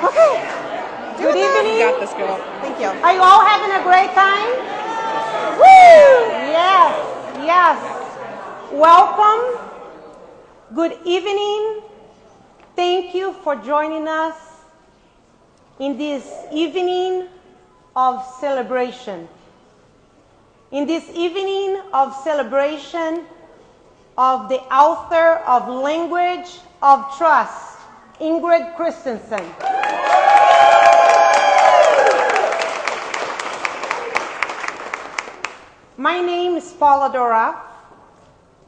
Okay. Good evening. You got this, girl. Thank you. Are you all having a great time? Woo! Yes, yes. Welcome. Good evening. Thank you for joining us in this evening of celebration. In this evening of celebration of the author of Language of Trust, Ingrid Christensen. My name is Paula Dora.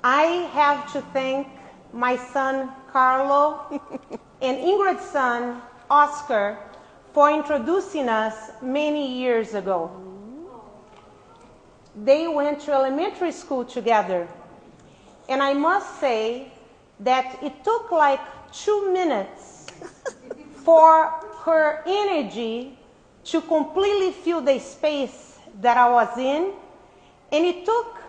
I have to thank my son Carlo and Ingrid's son Oscar for introducing us many years ago. They went to elementary school together, and I must say that it took like 2 minutes for her energy to completely fill the space that I was in, and it took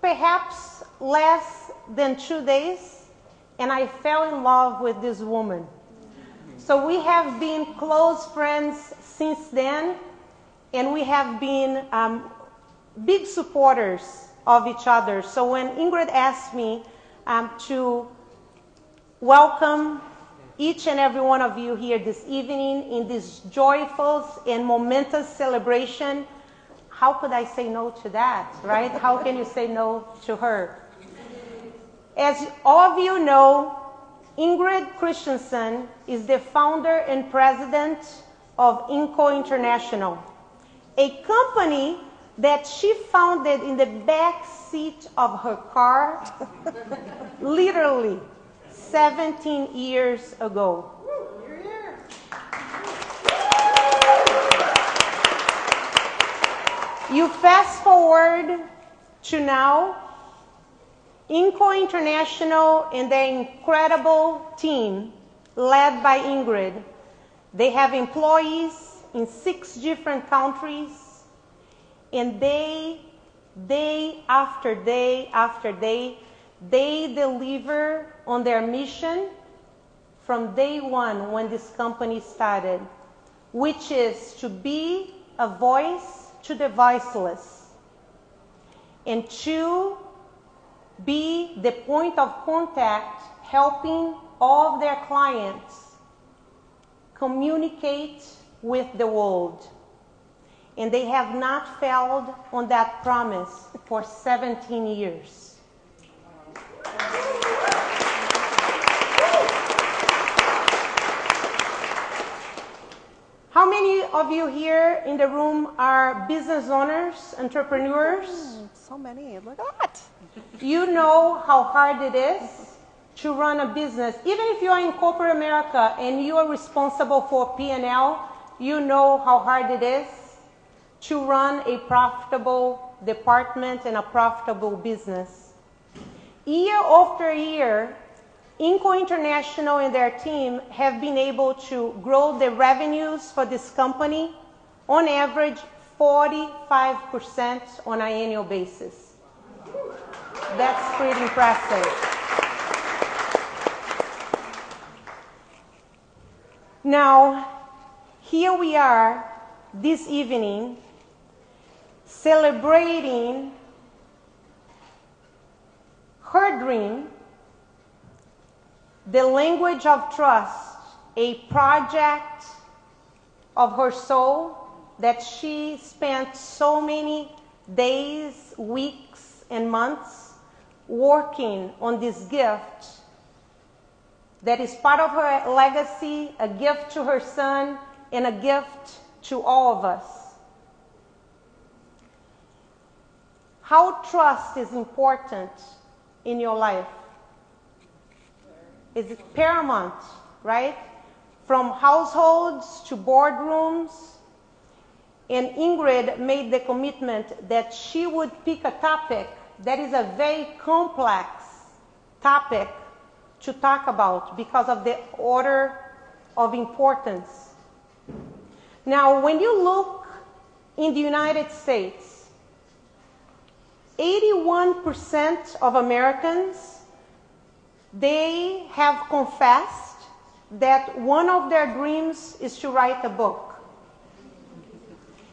perhaps less than 2 days, and I fell in love with this woman. So we have been close friends since then, and we have been big supporters of each other. So when Ingrid asked me to welcome each and every one of you here this evening in this joyful and momentous celebration, how could I say no to that, right? How can you say no to her? As all of you know, Ingrid Christensen is the founder and president of Inco International, a company that she founded in the back seat of her car, literally 17 years ago. You fast forward to now, Inco International and their incredible team, led by Ingrid, they have employees in 6 different countries, and day after day after day, they deliver on their mission from day one when this company started, which is to be a voice to the voiceless and to be the point of contact, helping all of their clients communicate with the world. And they have not failed on that promise for 17 years. How many of you here in the room are business owners, entrepreneurs? So many. Look at that. You know how hard it is to run a business. Even if you are in corporate America and you are responsible for P&L, you know how hard it is to run a profitable department and a profitable business. Year after year, Inco International and their team have been able to grow the revenues for this company on average 45% on an annual basis. That's pretty impressive. Now, here we are this evening celebrating her dream, the Language of Trust, a project of her soul that she spent so many days, weeks, and months working on this gift that is part of her legacy, a gift to her son, and a gift to all of us. How trust is important in your life. Is it paramount, right? From households to boardrooms. And Ingrid made the commitment that she would pick a topic that is a very complex topic to talk about because of the order of importance. Now, when you look in the United States, 81% of Americans, they have confessed that one of their dreams is to write a book.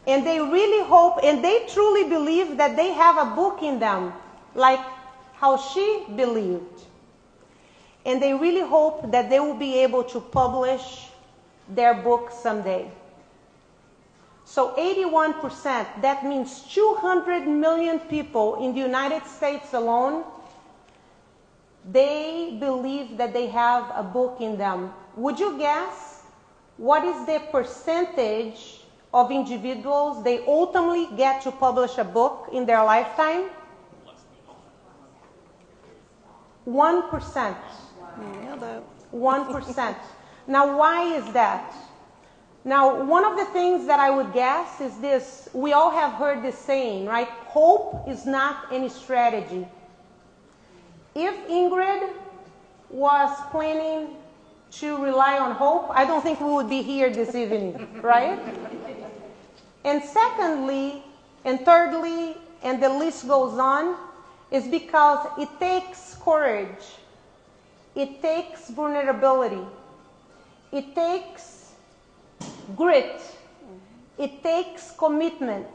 And they really hope, and they truly believe that they have a book in them, like how she believed. And they really hope that they will be able to publish their book someday. So 81%, that means 200 million people in the United States alone, they believe that they have a book in them. Would you guess what is the percentage of individuals they ultimately get to publish a book in their lifetime? 1%. Nailed it. 1%. Now, why is that? Now, one of the things that I would guess is this. We all have heard this saying, right? Hope is not any strategy. If Ingrid was planning to rely on hope, I don't think we would be here this evening, right? And secondly, and thirdly, and the list goes on, is because it takes courage. It takes vulnerability. It takes grit. It takes commitment.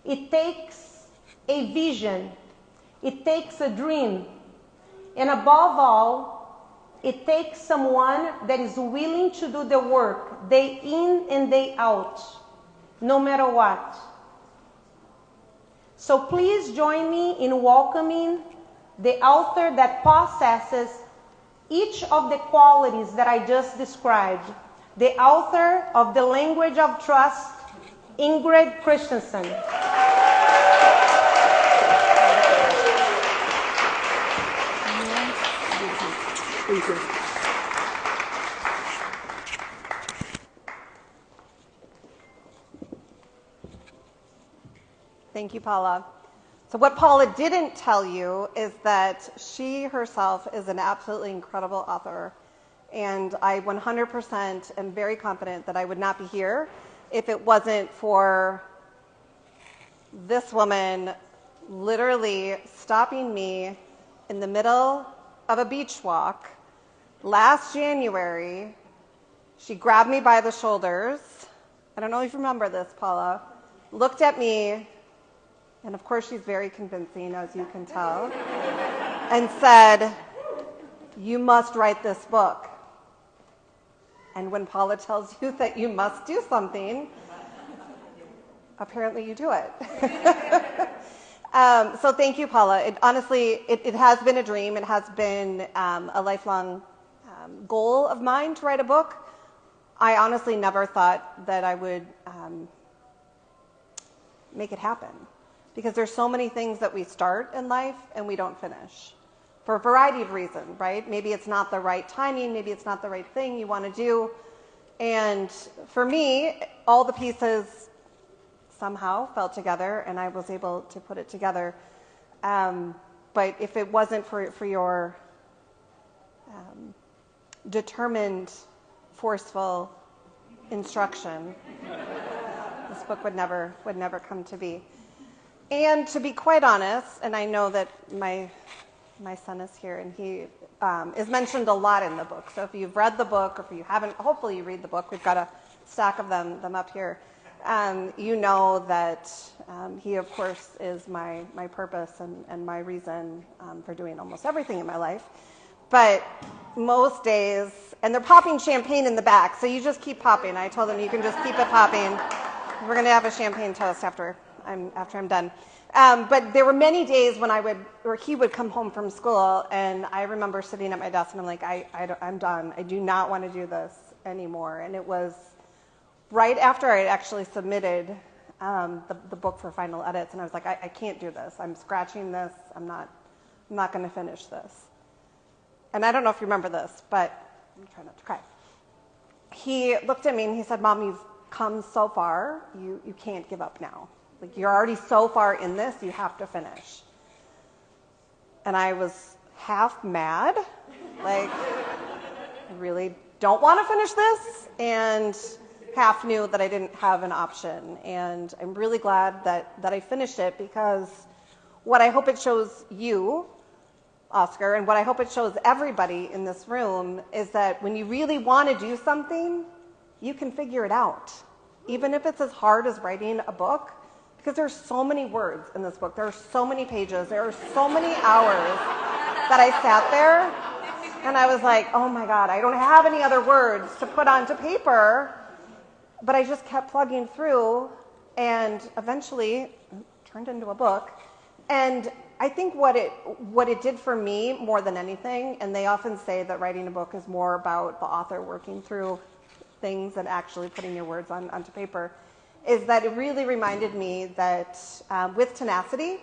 It takes a vision. It takes a dream. And above all, it takes someone that is willing to do the work day in and day out, no matter what. So please join me in welcoming the author that possesses each of the qualities that I just described, the author of The Language of Trust, Ingrid Christensen. Thank you. Thank you, Paula. So what Paula didn't tell you is that she herself is an absolutely incredible author. And I 100% am very confident that I would not be here if it wasn't for this woman literally stopping me in the middle of a beach walk last January. She grabbed me by the shoulders. I don't know if you remember this, Paula. Looked at me, and of course she's very convincing, as you can tell, and said, "You must write this book." And when Paula tells you that you must do something, apparently you do it. So thank you, Paula. It has been a dream. It has been a lifelong goal of mine to write a book. I honestly never thought that I would make it happen, because there's so many things that we start in life and we don't finish for a variety of reasons, right? Maybe it's not the right timing, maybe it's not the right thing you want to do. And for me, all the pieces somehow fell together and I was able to put it together. But if it wasn't for your determined, forceful instruction, this book would never come to be. And to be quite honest, and I know that my son is here, and he is mentioned a lot in the book. So if you've read the book, or if you haven't, hopefully you read the book. We've got a stack of them up here. You know that he, of course, is my purpose and my reason for doing almost everything in my life. But most days, and they're popping champagne in the back, so you just keep popping. I told them you can just keep it popping. We're going to have a champagne toast after I'm done. But there were many days when he would come home from school, and I remember sitting at my desk, and I'm like, I'm done. I do not want to do this anymore. And it was right after I actually submitted the book for final edits, and I was like, I can't do this. I'm scratching this. I'm not going to finish this. And I don't know if you remember this, but I'm trying not to cry. He looked at me and he said, "Mom, you've come so far. You can't give up now. Like, you're already so far in this, you have to finish." And I was half mad, like, I really don't want to finish this, and half knew that I didn't have an option. And I'm really glad that I finished it, because what I hope it shows you, Oscar, and what I hope it shows everybody in this room, is that when you really want to do something, you can figure it out. Even if it's as hard as writing a book, because there's so many words in this book, there are so many pages, there are so many hours that I sat there and I was like, oh my God, I don't have any other words to put onto paper, but I just kept plugging through, and eventually it turned into a book. And I think what it did for me more than anything, and they often say that writing a book is more about the author working through things than actually putting your words onto paper, is that it really reminded me that with tenacity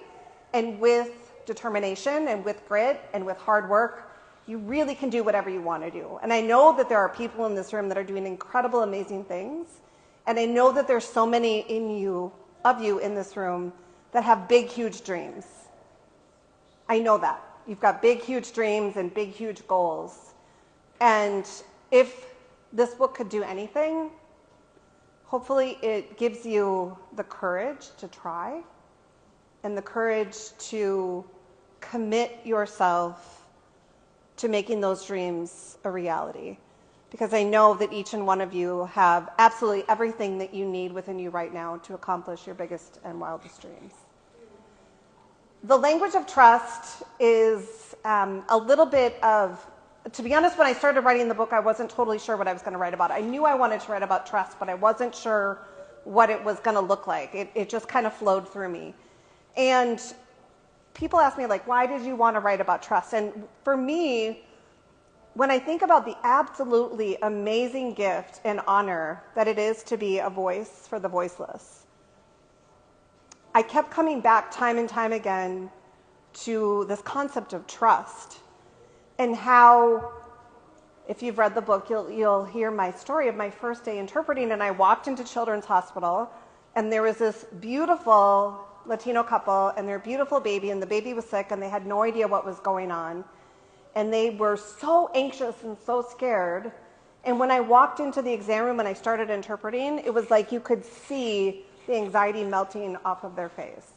and with determination and with grit and with hard work, you really can do whatever you want to do. And I know that there are people in this room that are doing incredible, amazing things. And I know that there's so many of you in this room that have big, huge dreams. I know that. You've got big, huge dreams and big, huge goals. And if this book could do anything, hopefully it gives you the courage to try and the courage to commit yourself to making those dreams a reality. Because I know that each and one of you have absolutely everything that you need within you right now to accomplish your biggest and wildest dreams. The language of trust is a little bit of, to be honest, when I started writing the book, I wasn't totally sure what I was going to write about. I knew I wanted to write about trust, but I wasn't sure what it was going to look like. It just kind of flowed through me. And people ask me, like, why did you want to write about trust? And for me, when I think about the absolutely amazing gift and honor that it is to be a voice for the voiceless, I kept coming back time and time again to this concept of trust, and how, if you've read the book, you'll hear my story of my first day interpreting, and I walked into Children's Hospital, and there was this beautiful Latino couple and their beautiful baby, and the baby was sick, and they had no idea what was going on, and they were so anxious and so scared. And when I walked into the exam room and I started interpreting, it was like you could see the anxiety melting off of their face.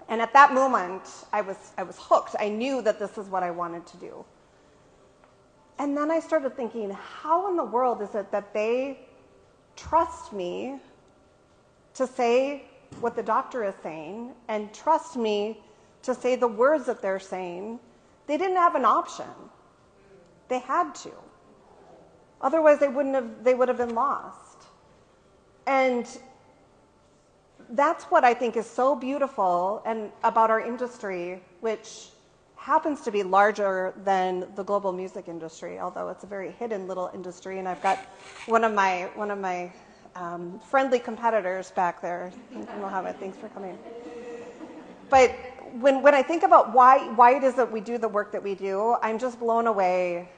And at that moment, I was hooked. I knew that this is what I wanted to do. And then I started thinking, how in the world is it that they trust me to say what the doctor is saying and trust me to say the words that they're saying? They didn't have an option. They had to. Otherwise, they would have been lost. And that's what I think is so beautiful and about our industry, which happens to be larger than the global music industry, although it's a very hidden little industry. And I've got one of my friendly competitors back there, Mohammed. Thanks for coming. But when I think about why it is that we do the work that we do, I'm just blown away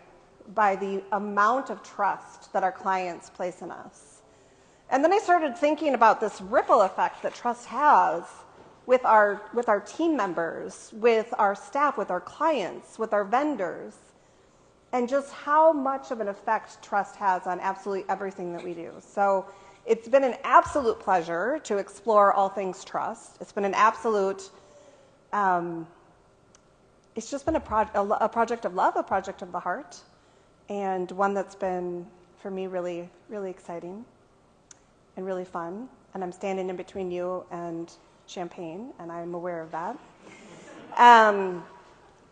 by the amount of trust that our clients place in us. And then I started thinking about this ripple effect that trust has with our team members, with our staff, with our clients, with our vendors, and just how much of an effect trust has on absolutely everything that we do. So it's been an absolute pleasure to explore all things trust. It's been an absolute, it's just been a project of love, a project of the heart, and one that's been, for me, really, really exciting and really fun. And I'm standing in between you and champagne, and I'm aware of that.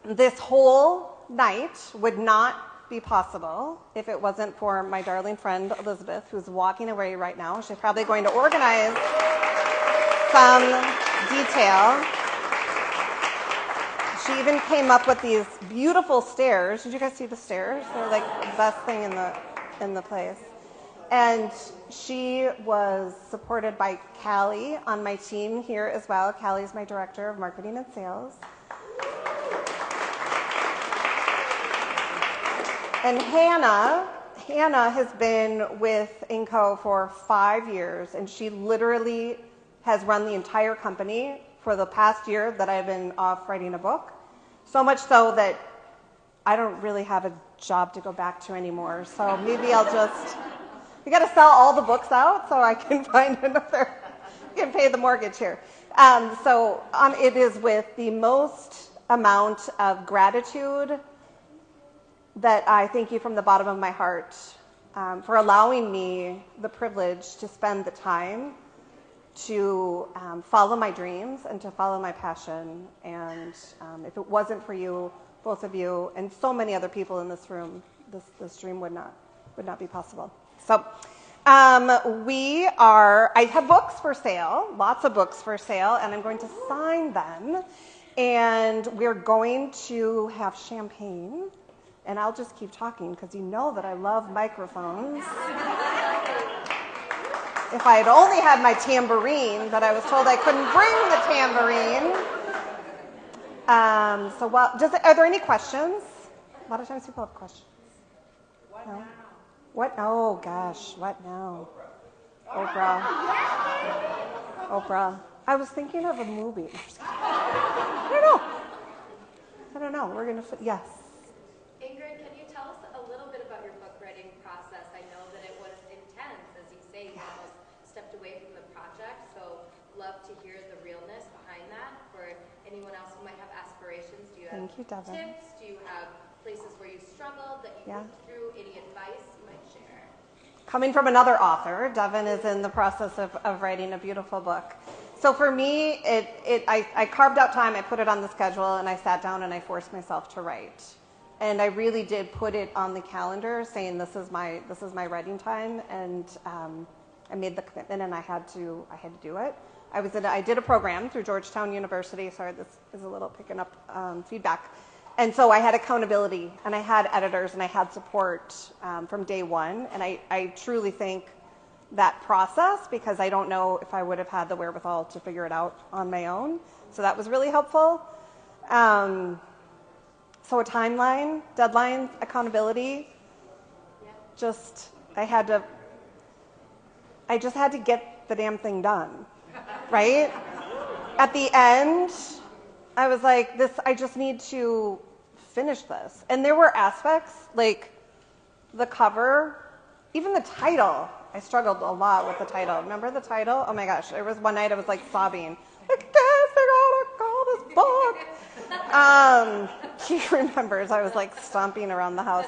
This whole night would not be possible if it wasn't for my darling friend Elizabeth, who's walking away right now. She's probably going to organize some detail. She even came up with these beautiful stairs. Did you guys see the stairs? They're like the best thing in the place. And she was supported by Callie on my team here as well. Callie's my director of marketing and sales. And Hannah has been with Inco for 5 years, and she literally has run the entire company for the past year that I've been off writing a book. So much so that I don't really have a job to go back to anymore. So maybe I'll just, we got to sell all the books out so I can find another, can pay the mortgage here. It is with the most amount of gratitude that I thank you from the bottom of my heart for allowing me the privilege to spend the time to follow my dreams and to follow my passion. And if it wasn't for you, both of you, and so many other people in this room, this dream would not be possible. So I have books for sale, lots of books for sale, and I'm going to sign them. And we're going to have champagne. And I'll just keep talking because you know that I love microphones. If I had only had my tambourine, but I was told I couldn't bring the tambourine. Are there any questions? A lot of times people have questions. No? What? Oh, gosh. What now? Oprah. Oprah. I was thinking of a movie. I don't know. We're going to... Yes. Ingrid, can you tell us a little bit about your book writing process? I know that it was intense. As you say, you almost stepped away from the project. So love to hear the realness behind that. For anyone else who might have aspirations, do you have tips? Do you have places where you struggled that you worked through? Any advice you might share? Coming from another author, Devin is in the process of writing a beautiful book. So for me, I carved out time, I put it on the schedule, and I sat down and I forced myself to write. And I really did put it on the calendar, saying this is my writing time, and I made the commitment, and I had to do it. I did a program through Georgetown University. Sorry, this is a little picking up feedback. And so I had accountability, and I had editors, and I had support from day one. And I truly thank that process, because I don't know if I would have had the wherewithal to figure it out on my own. So that was really helpful. So a timeline, deadlines, accountability. I just had to get the damn thing done, right? At the end, I was like, I just need to finish this. And there were aspects, like the cover, even the title. I struggled a lot with the title. Remember the title? Oh my gosh, there was one night I was like sobbing. I guess I gotta call this book. He remembers I was like stomping around the house.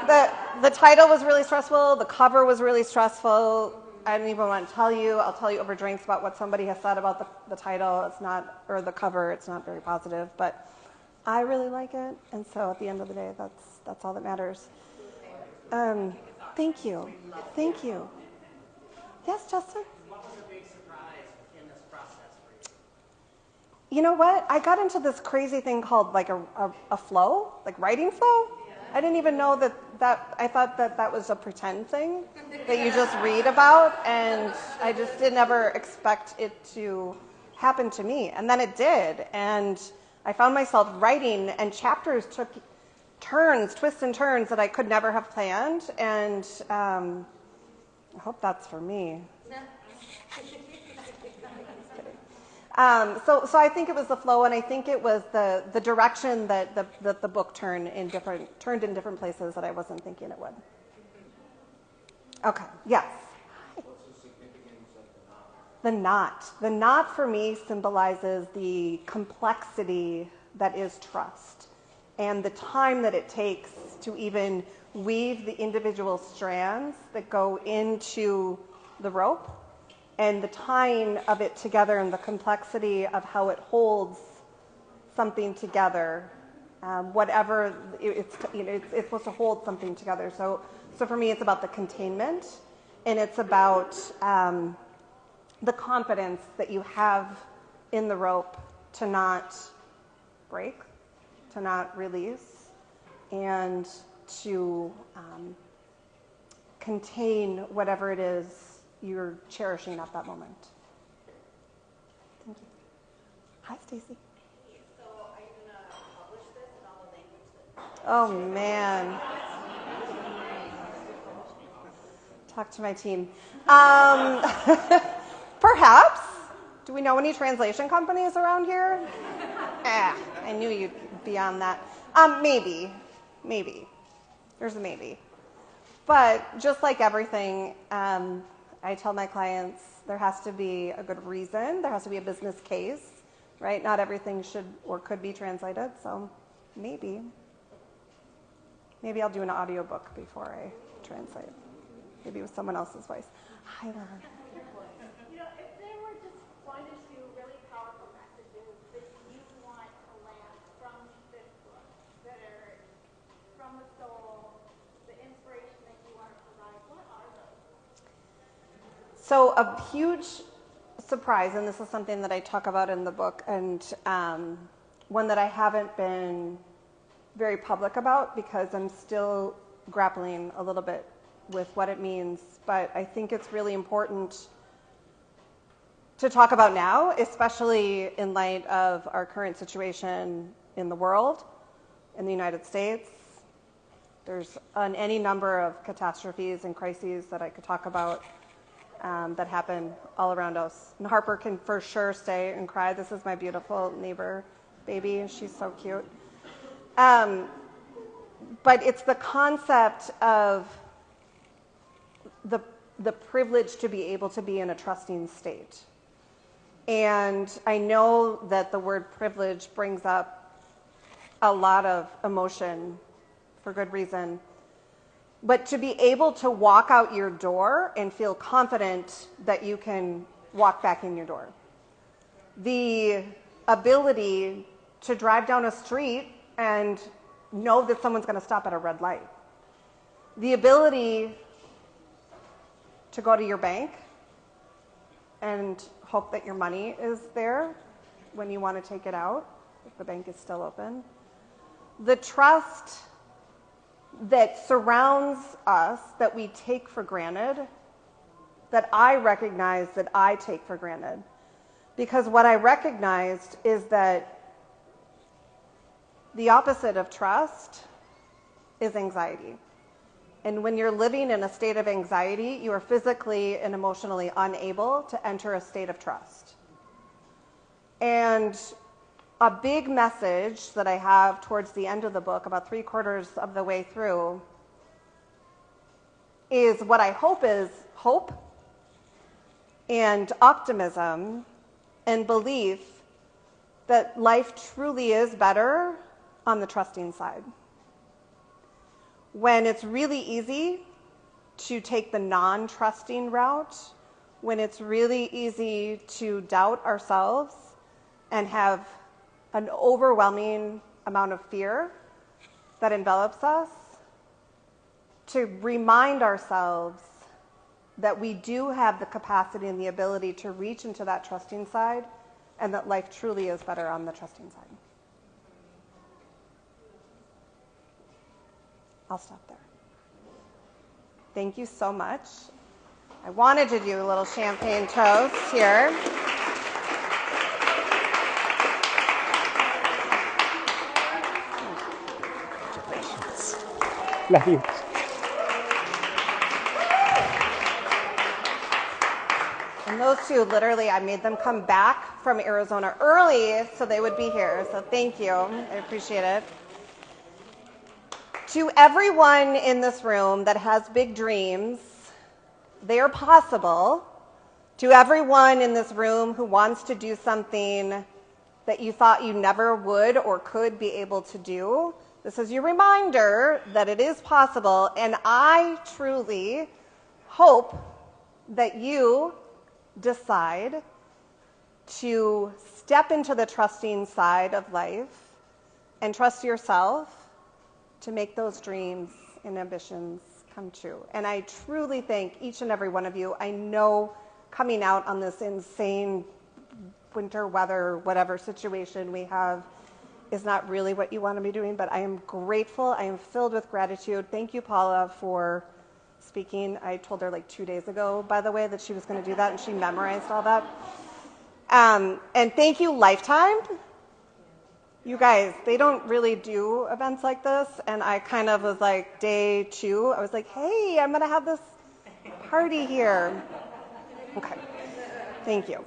The title was really stressful. The cover was really stressful. I don't even want to tell you. I'll tell you over drinks about what somebody has said about the title. It's not, or the cover. It's not very positive, but I really like it. And so at the end of the day, that's all that matters. Thank you. Thank you. Yes, Justin? What was a big surprise in this process for you? You know what? I got into this crazy thing called like a flow, like writing flow. I didn't even know that I thought that was a pretend thing that you just read about, and I just did never expect it to happen to me. And then it did, and I found myself writing, and chapters took twists and turns that I could never have planned, and I hope that's for me. So I think it was the flow, and I think it was the direction that the book turned in different places that I wasn't thinking it would. Okay, yes. What's the significance of The knot. The knot for me symbolizes the complexity that is trust, and the time that it takes to even weave the individual strands that go into the rope, and the tying of it together, and the complexity of how it holds something together. Whatever it's supposed to hold something together. So for me, it's about the containment, and it's about the confidence that you have in the rope to not break, to not release, and to contain whatever it is you're cherishing at that moment. Thank you. Hi, Stacy. So are you going to publish this in all the languages? Oh, man. Talk to my team. Perhaps. Do we know any translation companies around here? I knew you'd be on that. Maybe. There's a maybe. But just like everything, I tell my clients there has to be a good reason, there has to be a business case right? Not everything should or could be translated, so maybe I'll do an audiobook before I translate. Maybe with someone else's voice. Hi, Laura. If there were just one or two really powerful messages that you want to land from this book, that are from the soul, the inspiration that you want to provide, what are those? So a huge surprise, and this is something that I talk about in the book, and one that I haven't been very public about because I'm still grappling a little bit with what it means, but I think it's really important to talk about now, especially in light of our current situation in the world, in the United States. There's any number of catastrophes and crises that I could talk about that happen all around us. And Harper can for sure stay and cry. This is my beautiful neighbor baby. She's so cute. But it's the concept of the privilege to be able to be in a trusting state. And I know that the word privilege brings up a lot of emotion for good reason. But to be able to walk out your door and feel confident that you can walk back in your door. The ability to drive down a street and know that someone's going to stop at a red light. The ability to go to your bank and hope that your money is there when you want to take it out, if the bank is still open. The trust that surrounds us that we take for granted, that I recognize that I take for granted. Because what I recognized is that the opposite of trust is anxiety. And when you're living in a state of anxiety, you are physically and emotionally unable to enter a state of trust. And a big message that I have towards the end of the book, about 3/4 of the way through, is what I hope is hope and optimism and belief that life truly is better on the trusting side. When it's really easy to take the non-trusting route, when it's really easy to doubt ourselves and have an overwhelming amount of fear that envelops us, to remind ourselves that we do have the capacity and the ability to reach into that trusting side, and that life truly is better on the trusting side. I'll stop there. Thank you so much. I wanted to do a little champagne toast here. Love you. And those two, literally, I made them come back from Arizona early so they would be here. So thank you. I appreciate it. To everyone in this room that has big dreams, they are possible. To everyone in this room who wants to do something that you thought you never would or could be able to do, this is your reminder that it is possible. And I truly hope that you decide to step into the trusting side of life and trust yourself to make those dreams and ambitions come true. And I truly thank each and every one of you. I know coming out on this insane winter weather, whatever situation we have, is not really what you want to be doing, but I am grateful. I am filled with gratitude. Thank you, Paula, for speaking. I told her like 2 days ago, by the way, that she was going to do that, and she memorized all that. And thank you, Lifetime. You guys, they don't really do events like this, and I kind of was like, day 2, I was like, hey, I'm going to have this party here. Okay, thank you.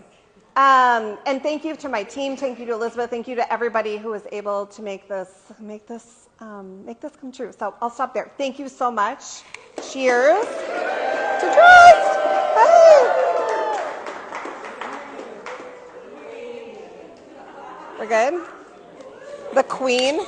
And thank you to my team, thank you to Elizabeth, thank you to everybody who was able to make this come true. So I'll stop there. Thank you so much. Cheers to trust. Hey. good? The Queen.